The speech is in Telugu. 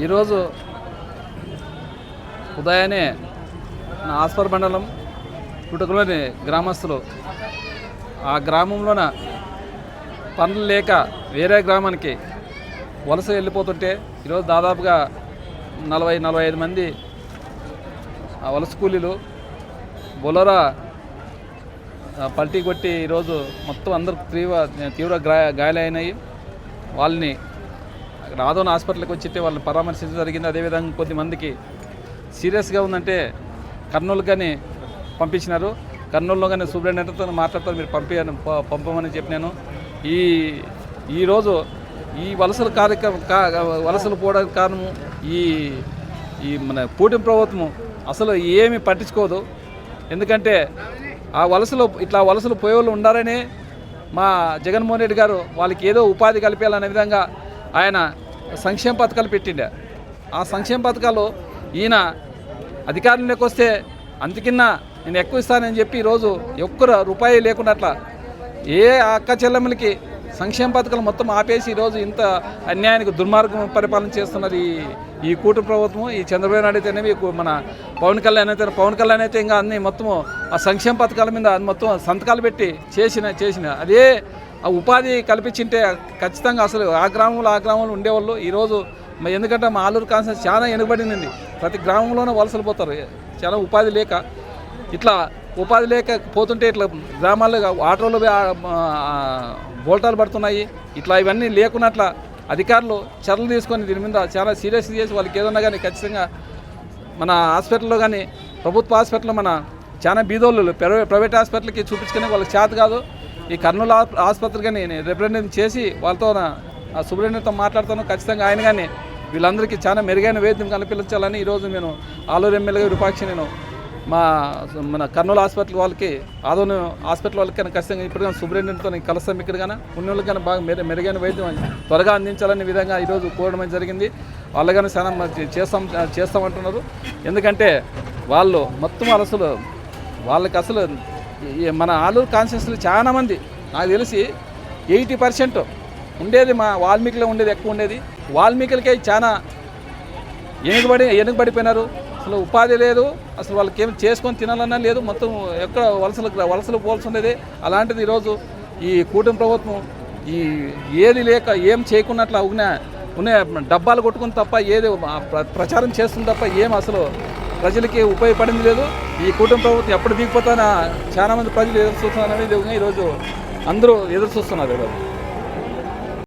ఈరోజు ఉదయాన్నే నా ఆస్పర్ మండలం కుటకులోని గ్రామస్తులు ఆ గ్రామంలోన పనులు లేక వేరే గ్రామానికి వలస వెళ్ళిపోతుంటే ఈరోజు దాదాపుగా 40-45 మంది వలస కూలీలు బొలరా పల్టీ కొట్టి ఈరోజు మొత్తం అందరూ తీవ్ర గాయాలైనాయి. వాళ్ళని ఆదోని హాస్పిటల్కి వచ్చితే వాళ్ళని పరామర్శించడం జరిగింది. అదేవిధంగా కొద్దిమందికి సీరియస్గా ఉందంటే కర్నూలు కానీ పంపించినారు. కర్నూలులో కానీ సూపరింటెండెంట్తో మాట్లాడుతూ మీరు పంపమని చెప్పినాను. ఈరోజు ఈ వలసల వలసలు పోవడానికి కారణము ఈ మన కూటమి ప్రభుత్వం అసలు ఏమీ పట్టించుకోదు. ఎందుకంటే ఆ వలసలు పోయేవాళ్ళు ఉండారనే మా జగన్మోహన్ రెడ్డి గారు వాళ్ళకి ఏదో ఉపాధి కల్పించాలనే విధంగా ఆయన సంక్షేమ పథకాలు పెట్టిండే. ఆ సంక్షేమ పథకాలు ఈయన అధికారంలోకి వస్తే అంతకిన్నా నేను ఎక్కువ ఇస్తానని చెప్పి ఈరోజు ఒక్క రూపాయి లేకుండా అట్లా ఏ అక్క చెల్లెమ్మలకి సంక్షేమ పథకాలు మొత్తం ఆపేసి ఈరోజు ఇంత అన్యాయానికి దుర్మార్గం పరిపాలన చేస్తున్నది ఈ కూటమి ప్రభుత్వం. ఈ చంద్రబాబు నాయుడు అయితేనేవి మన పవన్ కళ్యాణ్ అయితే ఇంకా అన్ని మొత్తము ఆ సంక్షేమ పథకాల మీద మొత్తం సంతకాలు పెట్టి చేసిన అదే ఆ ఉపాధి కల్పించింటే ఖచ్చితంగా అసలు ఆ గ్రామంలో ఉండేవాళ్ళు. ఈరోజు ఎందుకంటే మా ఆలూరు కాన్స్టిట్యూన్సీ చాలా వెనుకబడింది. ప్రతి గ్రామంలోనూ వలసలు పోతారు చాలా ఉపాధి లేక. ఇట్లా ఉపాధి లేకపోతుంటే ఇట్లా గ్రామాల్లో ఆటోలు బోల్టాలు పడుతున్నాయి. ఇట్లా ఇవన్నీ లేకున్నట్ల అధికారులు చర్యలు తీసుకొని దీని మీద చాలా సీరియస్ చేసి వాళ్ళకి ఏదన్నా కానీ ఖచ్చితంగా మన హాస్పిటల్లో కానీ ప్రభుత్వ హాస్పిటల్లో మన చాలా బీదోళ్ళు ప్రైవేట్ హాస్పిటల్కి చూపించుకొని వాళ్ళకి చేత కాదు. ఈ కర్నూలు ఆసుపత్రి కానీ రిప్రజెంటేషన్ చేసి వాళ్ళతో సూపరింటెండెంట్తో మాట్లాడుతాను. ఖచ్చితంగా ఆయన కానీ వీళ్ళందరికీ చాలా మెరుగైన వైద్యం కల్పించాలని ఈరోజు నేను ఆలూరు ఎమ్మెల్యేగా విరూపాక్షి నేను మన కర్నూలు హాస్పిటల్ వాళ్ళకి ఆదోని హాస్పిటల్ వాళ్ళకి కానీ ఖచ్చితంగా ఇప్పుడు సూపరింటెండెంట్తో కలుస్తాం. ఇక్కడ కానీ ఉన్నోళ్ళకి కానీ బాగా మెరుగైన వైద్యం త్వరగా అందించాలనే విధంగా ఈరోజు కోరడం జరిగింది. వాళ్ళు కానీ చాలా చేస్తామంటున్నారు. ఎందుకంటే వాళ్ళు మొత్తం వాళ్ళకి అసలు మన ఆలూరు కాన్స్టిట్యూన్సీలో చాలామంది నాకు తెలిసి 80% ఉండేది మా వాల్మీకిలో ఉండేది ఎక్కువ ఉండేది. వాల్మీకులకే చాలా వెనుకబడిపోయినారు. అసలు ఉపాధి లేదు. అసలు వాళ్ళకి ఏం చేసుకొని తినాలన్నా లేదు. మొత్తం ఎక్కడ వలసలు పోవాల్సి ఉండేది. అలాంటిది ఈరోజు ఈ కూటమి ప్రభుత్వం ఏది లేక ఏం చేయకున్నట్లు ఉన్న డబ్బాలు కొట్టుకుని తప్ప ఏది ప్రచారం చేస్తుంది తప్ప ఏం అసలు ప్రజలకి ఉపయోగపడింది లేదు. ఈ కూటమి ప్రభుత్వం ఎప్పుడు దిగిపోతానా చాలామంది ప్రజలు ఎదురు చూస్తున్నారని ఈరోజు అందరూ ఎదురు చూస్తున్నారు.